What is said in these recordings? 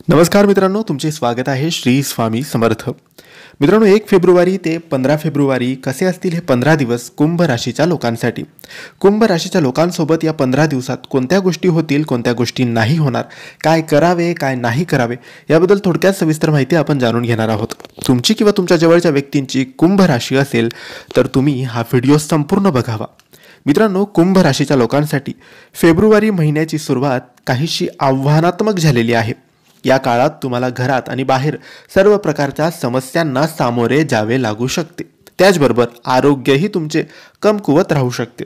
नमस्कार मित्रांनो, तुमचे स्वागत आहे श्री स्वामी समर्थ. मित्रांनो, 1 फेब्रुवारी ते 15 फेब्रुवारी कसे असतील हे 15 दिवस कुंभ राशीच्या लोकांसाठी. कुंभ राशीच्या लोकांसोबत या 15 दिवसात कोणत्या गोष्टी होतील, कोणत्या गोष्टी नाही होणार, काय करावे काय नाही करावे याबद्दल थोडक्यात सविस्तर माहिती आपण जाणून घेणार आहोत. तुमची किंवा तुमच्या जवळच्या व्यक्तींची कुंभ राशी असेल तर तुम्ही हा व्हिडिओ संपूर्ण बघावा. मित्रांनो, कुंभ राशीच्या लोकांसाठी फेब्रुवारी महिन्याची सुरुवात काहीशी आव्हानात्मक झालेली आहे. या काळात तुम्हाला घरात आणि बाहेर सर्व प्रकारच्या समस्यांना सामोरे जावे लागू शकते. त्याचबरोबर आरोग्यही तुमचे कमकुवत राहू शकते.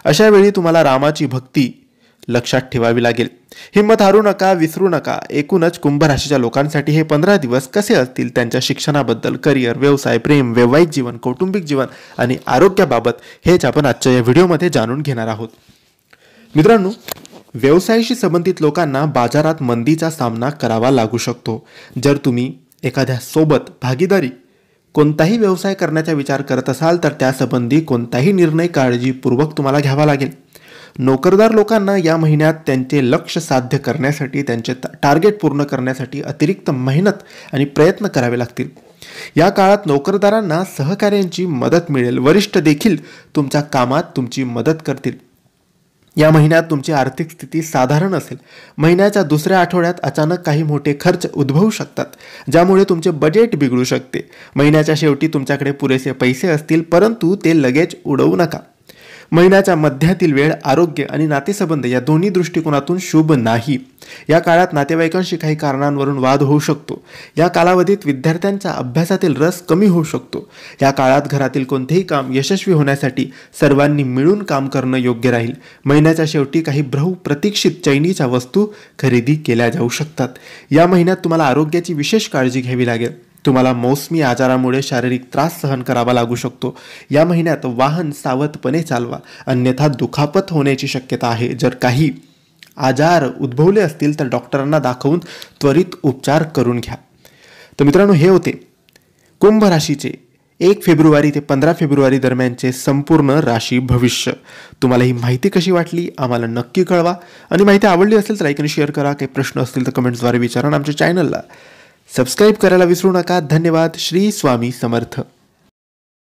अशा वेळी तुम्हाला रामाची भक्ती लक्षात ठेवावी लागेल. हिंमत हारू नका, विसरू नका. एकूणच कुंभ राशीच्या लोकांसाठी हे 15 दिवस कसे असतील, त्यांच्या शिक्षणाबद्दल, करिअर, व्यवसाय, प्रेम, वैवाहिक जीवन, कौटुंबिक जीवन आणि आरोग्याबाबत हेच आपण आजच्या या व्हिडिओमध्ये जाणून घेणार आहोत. मित्रांनो, व्यवसायाशी संबंधित लोकांना बाजारात मंदीचा सामना करावा लागू शकतो. जर तुम्ही एखाद्या सोबत भागीदारी कोणताही व्यवसाय करण्याचा विचार करत असाल तर त्यासंबंधी कोणताही निर्णय काळजीपूर्वक तुम्हाला घ्यावा लागेल. नोकरदार लोकांना या महिन्यात त्यांचे लक्ष्य साध्य करण्यासाठी, त्यांचे टार्गेट पूर्ण करण्यासाठी अतिरिक्त मेहनत आणि प्रयत्न करावे लागतील. या काळात नोकरदारांना सहकार्यांची मदत मिळेल. वरिष्ठ देखील तुमच्या कामात तुमची मदत करतील. या महिन्यात तुमची आर्थिक स्थिती साधारण असेल. महिन्याच्या दुसऱ्या आठवड्यात अचानक काही मोठे खर्च उद्भवू शकतात, ज्यामुळे तुमचे बजेट बिघडू शकते. महिन्याच्या शेवटी तुमच्याकडे पुरेसे पैसे असतील, परंतु ते लगेच उडवू नका. महिन्याच्या मध्यातील वेळ आरोग्य आणि नातेसंबंध या दोन्ही दृष्टिकोनातून शुभ नाही. या काळात नातेवाईकांशी काही कारणांवरून वाद होऊ शकतो. या कालावधीत विद्यार्थ्यांचा अभ्यासातील रस कमी होऊ शकतो. या काळात घरातील कोणतेही काम यशस्वी होण्यासाठी सर्वांनी मिळून काम करणं योग्य राहील. महिन्याच्या शेवटी काही बहुप्रतीक्षित चैनीच्या वस्तू खरेदी केल्या जाऊ शकतात. या महिन्यात तुम्हाला आरोग्याची विशेष काळजी घ्यावी लागेल. तुम्हाला मौसमी आजारामुळे शारीरिक त्रास सहन करावा लागू शकतो. या महिन्यात वाहन सावधपणे चालवा, अन्यथा दुखापत होण्याची शक्यता आहे. जर काही आजार उद्भवले असतील तर डॉक्टरांना दाखवून त्वरित उपचार करून घ्या. तर मित्रांनो, हे होते कुंभ राशीचे 1 फेब्रुवारी ते 15 फेब्रुवारी दरम्यानचे संपूर्ण राशी भविष्य. तुम्हाला ही माहिती कशी वाटली आम्हाला नक्की कळवा, आणि माहिती आवडली असेल तर लाईक आणि शेअर करा. काही प्रश्न असतील तर कमेंट्सद्वारे विचारा. आमच्या चॅनलला सबस्क्राईब करायला विसरू नका. धन्यवाद. श्री स्वामी समर्थ.